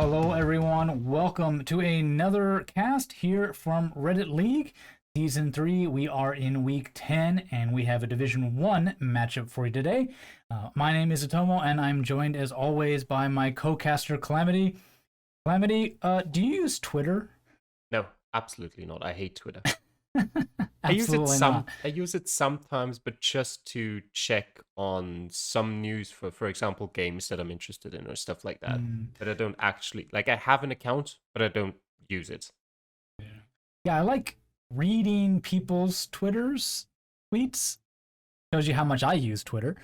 Hello everyone, welcome to another cast here from Reddit League. Season 3, we are in week 10 and we have a Division 1 matchup for you today. My name is Atomo and I'm joined as always by my co-caster Calamity. Calamity, do you use Twitter? No, absolutely not. I hate Twitter. Absolutely not. I use it sometimes, but just to check on some news for example, games that I'm interested in or stuff like that. But I don't actually I have an account, but I don't use it. Yeah, I like reading people's tweets. Shows you how much I use Twitter.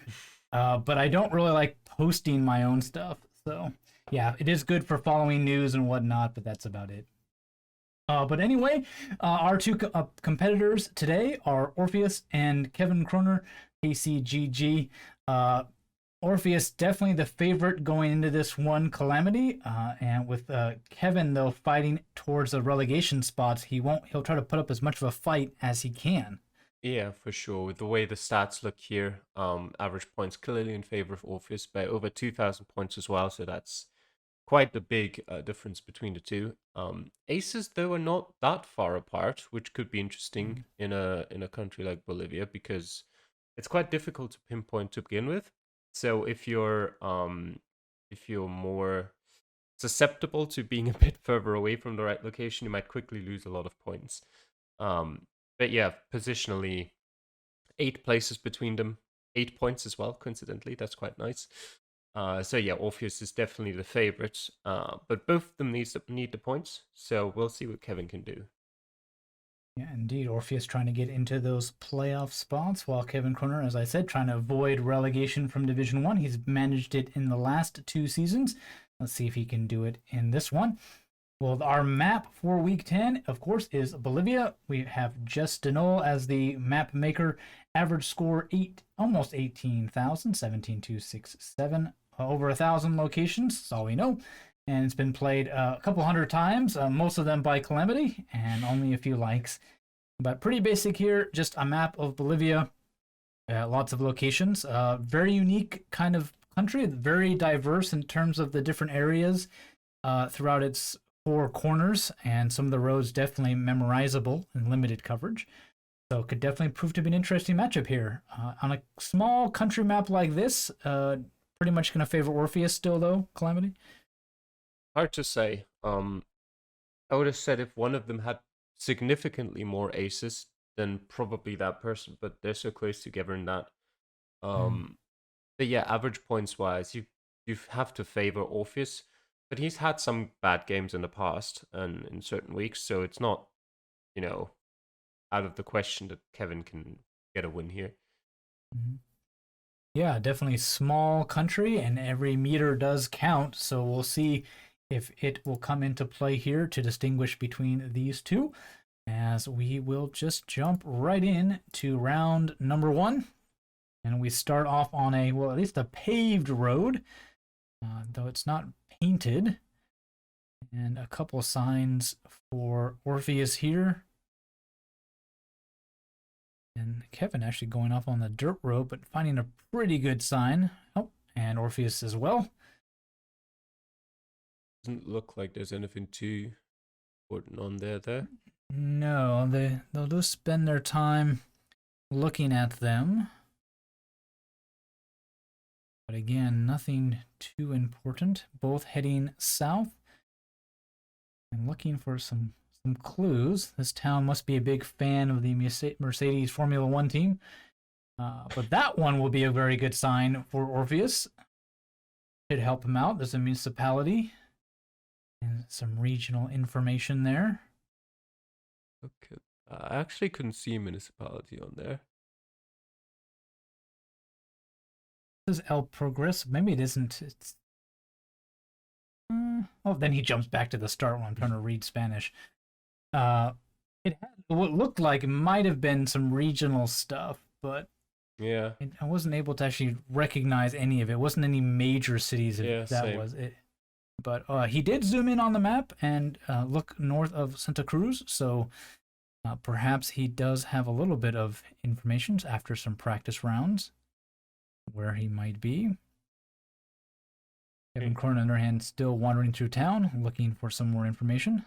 But I don't really like posting my own stuff. So yeah, it is good for following news and whatnot, but that's about it. But anyway, our two competitors today are Orpheuus and Kevin Kroner, KCGG. Orpheuus definitely the favorite going into this one, Calamity, and with Kevin though fighting towards the relegation spots, he'll try to put up as much of a fight as he can. Yeah, for sure. With the way the stats look here, average points clearly in favor of Orpheuus by over 2,000 points as well. So that's quite the big difference between the two. Aces though are not that far apart, which could be interesting in a country like Bolivia because it's quite difficult to pinpoint to begin with. So if you're more susceptible to being a bit further away from the right location, you might quickly lose a lot of points. But yeah, positionally, 8 places between them, 8 points as well. Coincidentally, that's quite nice. So yeah, Orpheuus is definitely the favorite, but both of them need the points. So we'll see what Kevin can do. Yeah, indeed. Orpheuus trying to get into those playoff spots, while Kevin Kroner, as I said, trying to avoid relegation from Division 1. He's managed it in the last 2 seasons. Let's see if he can do it in this one. Well, our map for week 10, of course, is Bolivia. We have Justinol as the map maker. Average score almost 18,000, 17,267. Over 1,000 locations, that's all we know. And it's been played a couple hundred times, most of them by Calamity, and only a few likes. But pretty basic here, just a map of Bolivia. Lots of locations. Very unique kind of country, very diverse in terms of the different areas throughout its 4 corners, and some of the roads definitely memorizable and limited coverage. So it could definitely prove to be an interesting matchup here. On a small country map like this, pretty much going to favor Orpheuus still, though, Calamity? Hard to say. I would have said if one of them had significantly more aces, then probably that person, but they're so close together in that. But yeah, average points wise, you have to favor Orpheuus, but he's had some bad games in the past and in certain weeks, so it's not, out of the question that Kevin can get a win here. Yeah, definitely small country, and every meter does count, so we'll see if it will come into play here to distinguish between these two, as we will just jump right in to round number 1. And we start off on at least a paved road, though it's not painted. And a couple signs for Orpheuus here. And Kevin actually going off on the dirt road, but finding a pretty good sign. Oh, and Orpheuus as well. Doesn't look like there's anything too important on there, though. No, they'll just spend their time looking at them. But again, nothing too important. Both heading south. And looking for some clues. This town must be a big fan of the Mercedes Formula 1 team. But that one will be a very good sign for Orpheuus. Should help him out. There's a municipality and some regional information there. Okay. I actually couldn't see municipality on there. This is El Progreso. Maybe it isn't. Oh, then he jumps back to the start when I'm trying to read Spanish. It had what looked like it might have been some regional stuff, but yeah, I wasn't able to actually recognize any of it. It wasn't any major cities. If that same. was it. But he did zoom in on the map and look north of Santa Cruz, so perhaps he does have a little bit of information after some practice rounds where he might be. Kevin Cronin, on the other hand, still wandering through town, looking for some more information.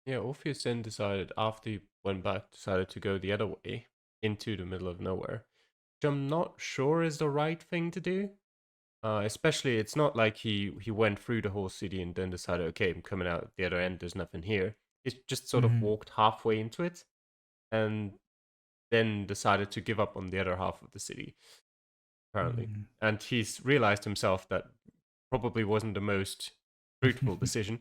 Yeah, Orpheus then decided, after he went back, decided to go the other way into the middle of nowhere, which I'm not sure is the right thing to do. Especially, it's not like he went through the whole city and then decided, okay, I'm coming out the other end, there's nothing here. He just sort of walked halfway into it and then decided to give up on the other half of the city, apparently. And he's realized himself that probably wasn't the most fruitful decision.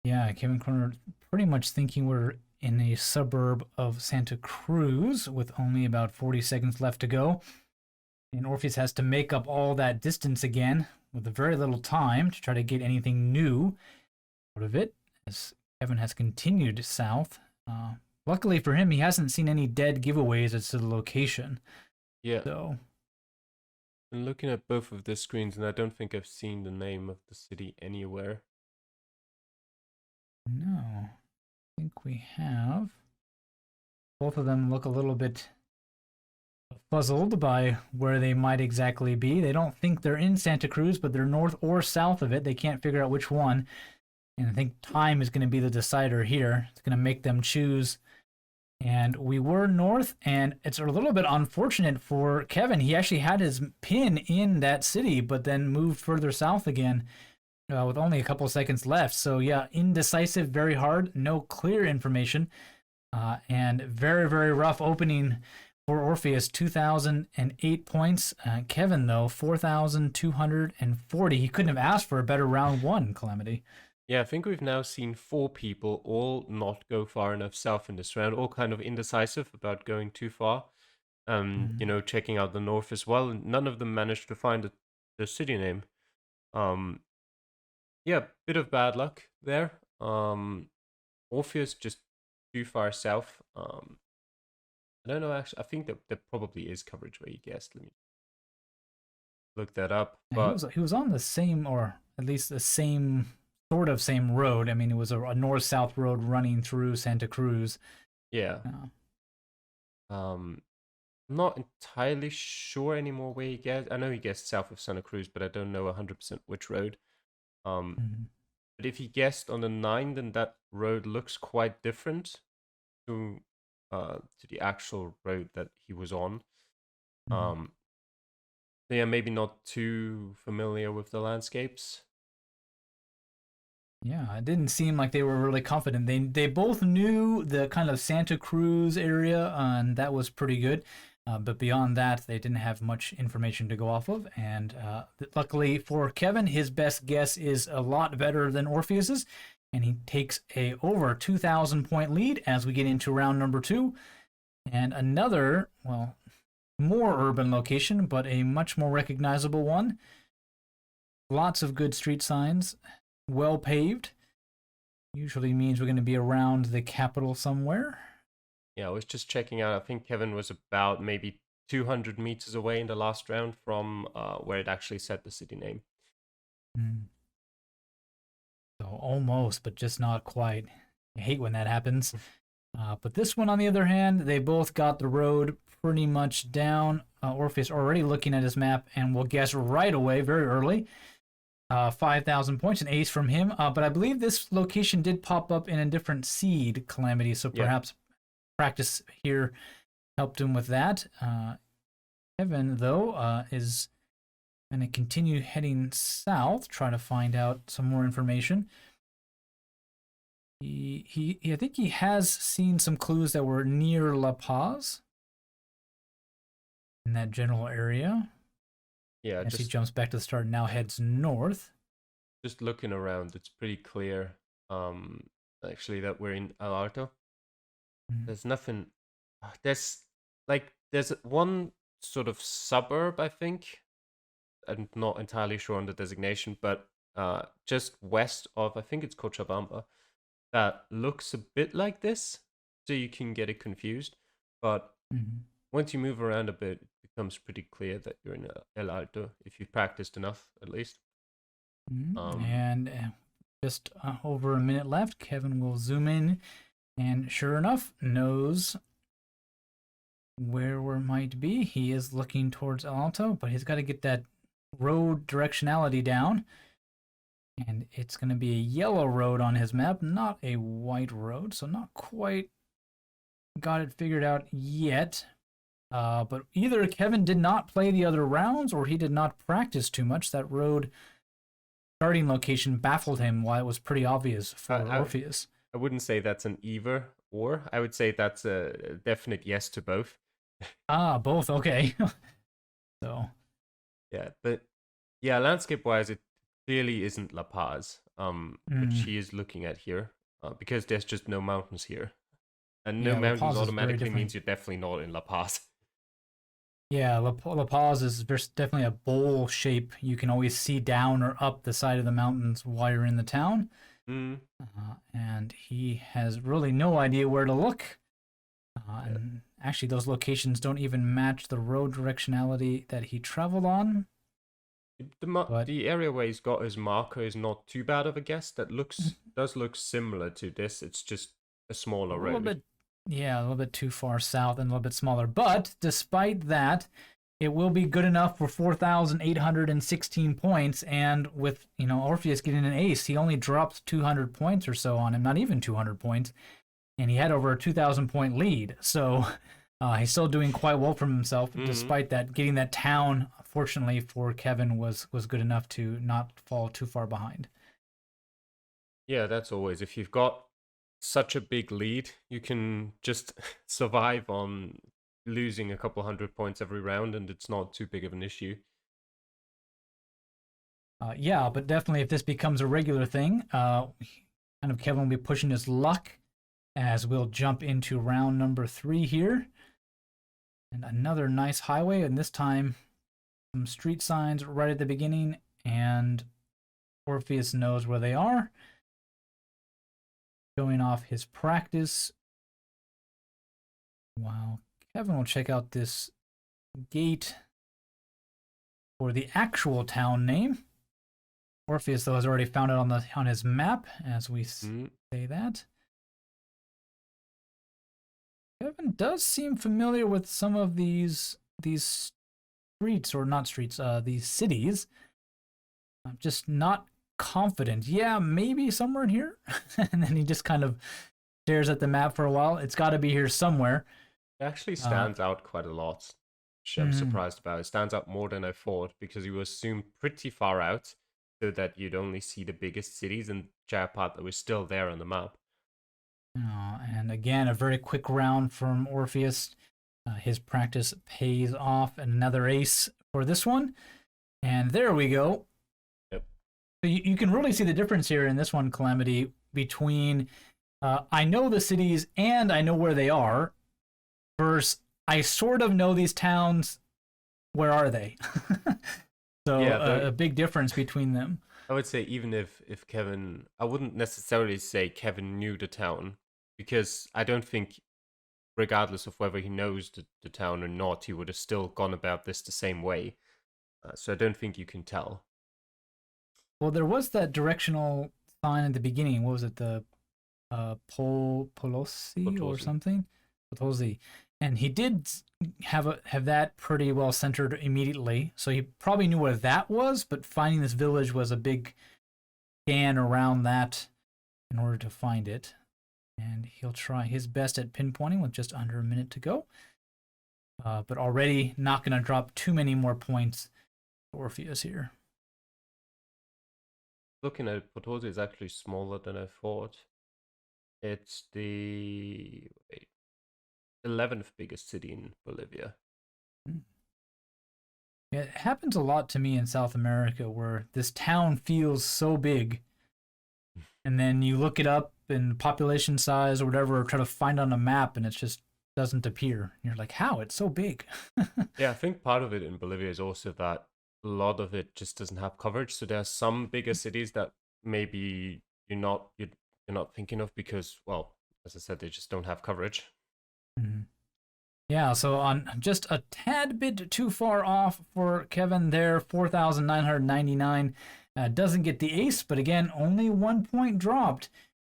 Yeah, Kevin Cronin pretty much thinking we're in a suburb of Santa Cruz with only about 40 seconds left to go. And Orpheus has to make up all that distance again with very little time to try to get anything new out of it, as Kevin has continued south. Luckily for him, he hasn't seen any dead giveaways as to the location. Yeah. So, I'm looking at both of the screens, and I don't think I've seen the name of the city anywhere. no, I think we have. Both of them look a little bit puzzled by where they might exactly be. They don't think they're in Santa Cruz, but they're north or south of it. They can't figure out which one. And I think time is going to be the decider here. It's going to make them choose. And we were north, and it's a little bit unfortunate for Kevin. He actually had his pin in that city, but then moved further south again with only a couple seconds left. So yeah, indecisive, very hard, no clear information, and very, very rough opening for Orpheus. 2,008 points. Kevin, though, 4,240. He couldn't have asked for a better round one, Calamity. Yeah, I think we've now seen 4 people all not go far enough south in this round, all kind of indecisive about going too far. You know, checking out the north as well. And none of them managed to find the city name. Yeah, bit of bad luck there. Orpheus just too far south. I don't know, actually. I think that there probably is coverage where you guessed. Let me look that up. But he was on the same, or at least the same sort of same road. I mean, it was a north-south road running through Santa Cruz. Yeah. I'm not entirely sure anymore where he guessed. I know he guessed south of Santa Cruz, but I don't know 100% which road. But if he guessed on the 9, then that road looks quite different to the actual road that he was on. So yeah, maybe not too familiar with the landscapes. Yeah, it didn't seem like they were really confident. They both knew the kind of Santa Cruz area, and that was pretty good. But beyond that, they didn't have much information to go off of. And luckily for Kevin, his best guess is a lot better than Orpheus's, and he takes a over 2,000 point lead as we get into round number 2. And another, well, more urban location, but a much more recognizable one. Lots of good street signs. Well paved. Usually means we're going to be around the capital somewhere. Yeah, I was just checking out. I think Kevin was about maybe 200 meters away in the last round from where it actually said the city name. So almost, but just not quite. I hate when that happens. But this one, on the other hand, they both got the road pretty much down. Orpheus already looking at his map and will guess right away, very early. 5,000 points, an ace from him. But I believe this location did pop up in a different seed, Calamity, so perhaps practice here helped him with that. Kevin, though, is going to continue heading south, trying to find out some more information. I think he has seen some clues that were near La Paz in that general area. Yeah, as he jumps back to the start and now heads north. Just looking around, it's pretty clear, actually, that we're in El Alto. There's nothing. There's one sort of suburb, I think. I'm not entirely sure on the designation, but just west of, I think it's Cochabamba, that looks a bit like this, so you can get it confused. But once you move around a bit, it becomes pretty clear that you're in El Alto, if you've practiced enough, at least. And just over a minute left. Kevin will zoom in, and sure enough, knows where we might be. He is looking towards El Alto, but he's got to get that road directionality down. And it's going to be a yellow road on his map, not a white road. So not quite got it figured out yet. But either Kevin did not play the other rounds or he did not practice too much. That road starting location baffled him while it was pretty obvious for Orpheuus. I wouldn't say that's an either or. I would say that's a definite yes to both. Both. Okay. So. Yeah, but yeah, landscape-wise, it clearly isn't La Paz, which she is looking at here, because there's just no mountains here. And no mountains automatically means you're definitely not in La Paz. Yeah, La Paz is definitely a bowl shape. You can always see down or up the side of the mountains while you're in the town. And he has really no idea where to look. And actually, those locations don't even match the road directionality that he traveled on. The area where he's got his marker is not too bad of a guess. That does look similar to this. It's just a smaller road. A little bit too far south and a little bit smaller. But despite that, it will be good enough for 4,816 points. And with, Orpheuus getting an ace, he only dropped 200 points or so on him, not even 200 points. And he had over a 2,000 point lead. So he's still doing quite well for himself, despite that. Getting that town, fortunately for Kevin, was good enough to not fall too far behind. Yeah, that's always. If you've got such a big lead, you can just survive on losing a couple 100 points every round, and it's not too big of an issue. Yeah, but definitely if this becomes a regular thing, Kevin will be pushing his luck as we'll jump into round number 3 here. And another nice highway, and this time some street signs right at the beginning, and Orpheuus knows where they are. Showing off his practice. Wow. Kevin will check out this gate for the actual town name. Orpheuus, though, has already found it on his map as we say that. Kevin does seem familiar with some of these streets, or not streets, these cities. I'm just not confident. Yeah, maybe somewhere in here. And then he just kind of stares at the map for a while. It's got to be here somewhere. It actually stands out quite a lot, which I'm surprised about. It stands out more than I thought, because you assume pretty far out, so that you'd only see the biggest cities, and Jaipata was still there on the map. And again, a very quick round from Orpheuus. His practice pays off. Another ace for this one. And there we go. Yep. So you can really see the difference here in this one, Calamity, between I know the cities and I know where they are, versus I sort of know these towns. Where are they? So a big difference between them. I would say even if Kevin, I wouldn't necessarily say Kevin knew the town, because I don't think, regardless of whether he knows the town or not, he would have still gone about this the same way. So I don't think you can tell. Well, there was that directional sign at the beginning. What was it? The Polosi or something? Potosi. And he did have that pretty well centered immediately. So he probably knew where that was, but finding this village was a big scan around that in order to find it. And he'll try his best at pinpointing with just under a minute to go. But already not going to drop too many more points for Orpheuus here. Looking at it, Potosi is actually smaller than I thought. It's the 11th biggest city in Bolivia. Yeah, it happens a lot to me in South America, where this town feels so big, and then you look it up in population size or whatever, or try to find it on a map, and it just doesn't appear. And you're like, how? It's so big. Yeah, I think part of it in Bolivia is also that a lot of it just doesn't have coverage. So there are some bigger cities that maybe you're not thinking of because, well, as I said, they just don't have coverage. Yeah, so on just a tad bit too far off for Kevin there, 4,999. Doesn't get the ace, but again, only 1 point dropped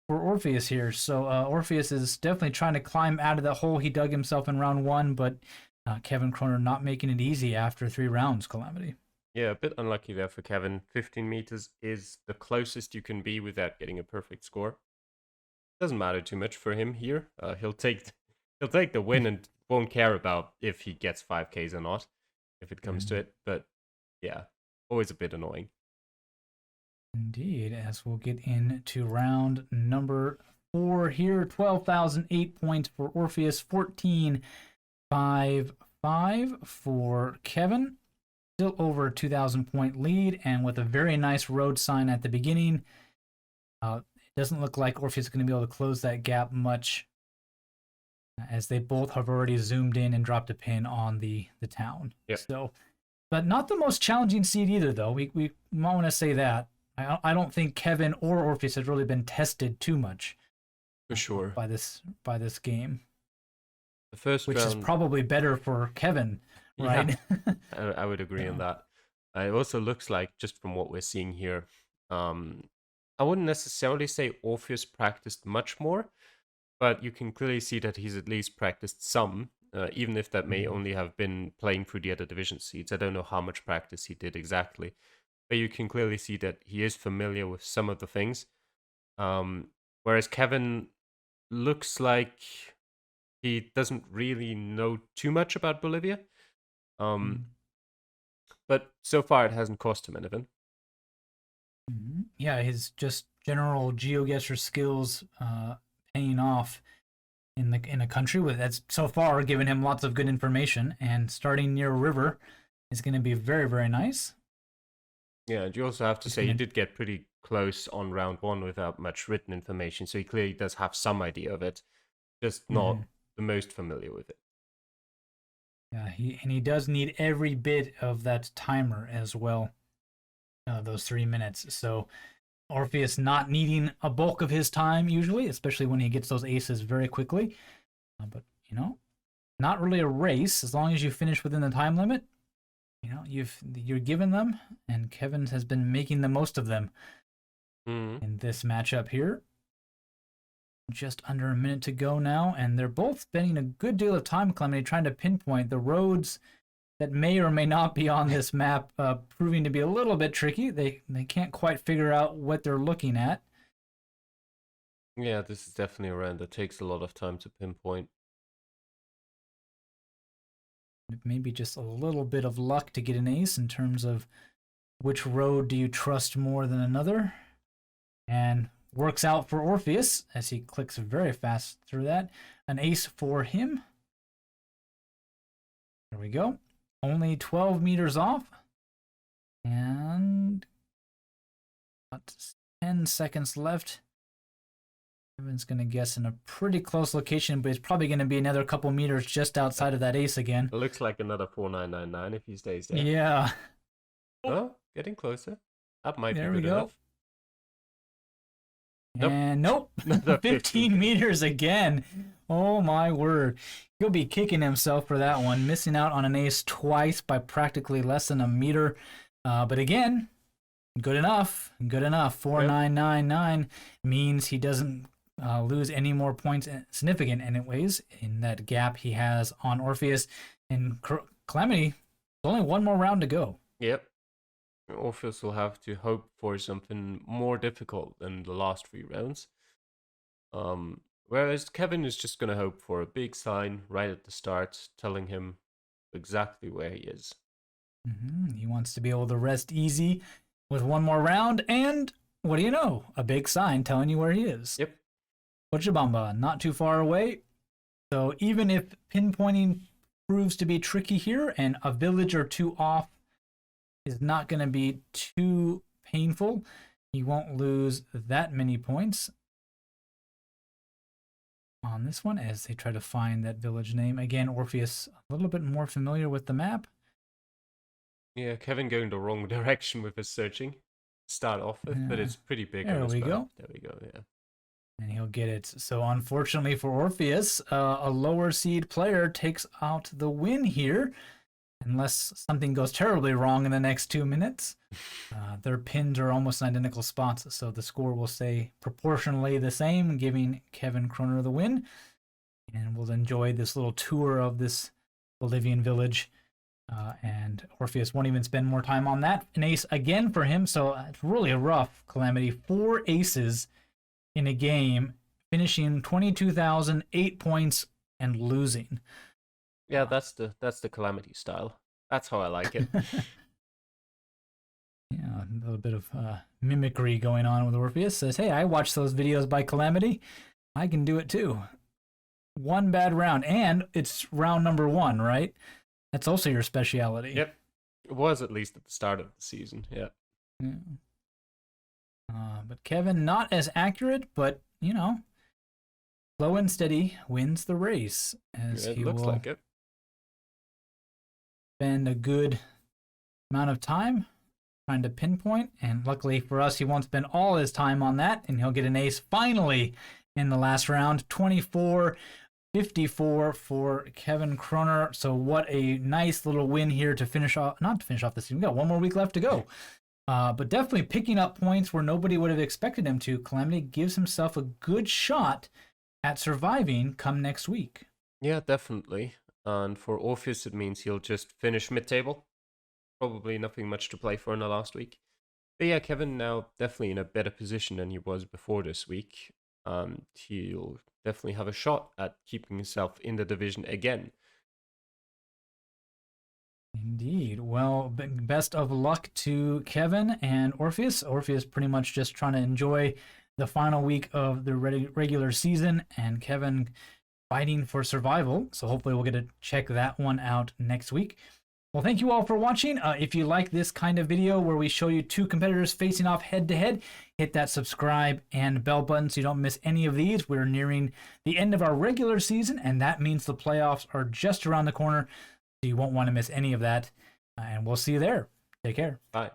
for Orpheuus here. So Orpheuus is definitely trying to climb out of the hole he dug himself in round 1, but Kevin Kroner not making it easy after 3 rounds, Calamity. Yeah, a bit unlucky there for Kevin. 15 meters is the closest you can be without getting a perfect score. Doesn't matter too much for him here. He'll take the win and won't care about if he gets 5Ks or not, if it comes to it. But yeah, always a bit annoying. Indeed, as we'll get into round number 4 here. 12,008 points for Orpheuus, 14,555 for Kevin. Still over a 2,000 point lead, and with a very nice road sign at the beginning. It doesn't look like Orpheuus is going to be able to close that gap much, as they both have already zoomed in and dropped a pin on the town. Yep. So, but not the most challenging seed either, though. We might want to say that. I don't think Kevin or Orpheuus has really been tested too much. For sure. By this game. The first which round... is probably better for Kevin, right? Yeah, I would agree on that. It also looks like, just from what we're seeing here, I wouldn't necessarily say Orpheuus practiced much more, but you can clearly see that he's at least practiced some, even if that may only have been playing through the other division seeds. I don't know how much practice he did exactly, but you can clearly see that he is familiar with some of the things. Whereas Kevin looks like he doesn't really know too much about Bolivia. But so far it hasn't cost him anything. Yeah, his just general GeoGuessr skills paying off in a country that's so far given him lots of good information, and starting near a river is going to be very, very nice. Yeah, and you also have to say he did get pretty close on round 1 without much written information, so he clearly does have some idea of it, just not the most familiar with it. Yeah, he does need every bit of that timer as well, those 3 minutes. So Orpheuus not needing a bulk of his time usually, especially when he gets those aces very quickly. But, not really a race. As long as you finish within the time limit, you're given them, and Kevin has been making the most of them in this matchup here. Just under a minute to go now, and they're both spending a good deal of time, Clemeny, trying to pinpoint the roads that may or may not be on this map, proving to be a little bit tricky. They can't quite figure out what they're looking at. Yeah, this is definitely a round that takes a lot of time to pinpoint. Maybe just a little bit of luck to get an ace in terms of which road do you trust more than another. And works out for Orpheuus as he clicks very fast through that. An ace for him. There we go. Only 12 meters off. And about 10 seconds left. Kevin's going to guess in a pretty close location, but it's probably going to be another couple meters just outside of that ace again. It looks like another 4999 if he stays there. Yeah. Oh, getting closer. That might there be good we go. enough. And nope, 15 meters again. Oh my word. He'll be kicking himself for that one, missing out on an ace twice by practically less than a meter. But again, good enough. Good enough. 4999 means he doesn't lose any more points, significant anyways, in that gap he has on Orpheuus. And Calamity, only one more round to go. Yep. Orpheuus will have to hope for something more difficult than the last 3 rounds. Whereas Kevin is just going to hope for a big sign right at the start, telling him exactly where he is. He wants to be able to rest easy with one more round, and what do you know? A big sign telling you where he is. Yep. Cochabamba, not too far away. So even if pinpointing proves to be tricky here, and a village or 2 off is not going to be too painful, he won't lose that many points on this one as they try to find that village name. Again, Orpheuus a little bit more familiar with the map. Yeah, Kevin going the wrong direction with his searching to start off with, but it's pretty big on his map. Go. There we go, yeah. And he'll get it. So unfortunately for Orpheuus, a lower seed player takes out the win here. Unless something goes terribly wrong in the next 2 minutes. Their pins are almost identical spots, so the score will stay proportionally the same, giving Kevin Kroner the win. And we'll enjoy this little tour of this Bolivian village And Orpheuus won't even spend more time on that. An ace again for him, so it's really a rough Calamity. 4 aces in a game, finishing 22,000, 8 points, and losing. Yeah, that's the Calamity style. That's how I like it. Yeah, a little bit of mimicry going on with Orpheuus. Says, hey, I watched those videos by Calamity. I can do it too. 1 bad round, and it's round number 1, right? That's also your speciality. Yep. It was at least at the start of the season, yeah. But Kevin, not as accurate, but, you know, slow and steady wins the race. As It he looks will like it. spend a good amount of time trying to pinpoint, and luckily for us, he won't spend all his time on that, and he'll get an ace finally in the last round. 24-54 for Kevin Kroner. So what a nice little win here to finish off, not to finish off the season. We got 1 more week left to go. But definitely picking up points where nobody would have expected him to. Calamity gives himself a good shot at surviving come next week. Yeah, definitely. And for Orpheuus, it means he'll just finish mid-table. Probably nothing much to play for in the last week. But yeah, Kevin now definitely in a better position than he was before this week. He'll definitely have a shot at keeping himself in the division again. Indeed. Well, best of luck to Kevin and Orpheuus. Orpheuus pretty much just trying to enjoy the final week of the regular season, and Kevin fighting for survival. So hopefully we'll get to check that one out next week. Well, thank you all for watching. If you like this kind of video where we show you 2 competitors facing off head-to-head, hit that subscribe and bell button so you don't miss any of these. We're nearing the end of our regular season, and that means the playoffs are just around the corner, so you won't want to miss any of that. And we'll see you there. Take care. Bye.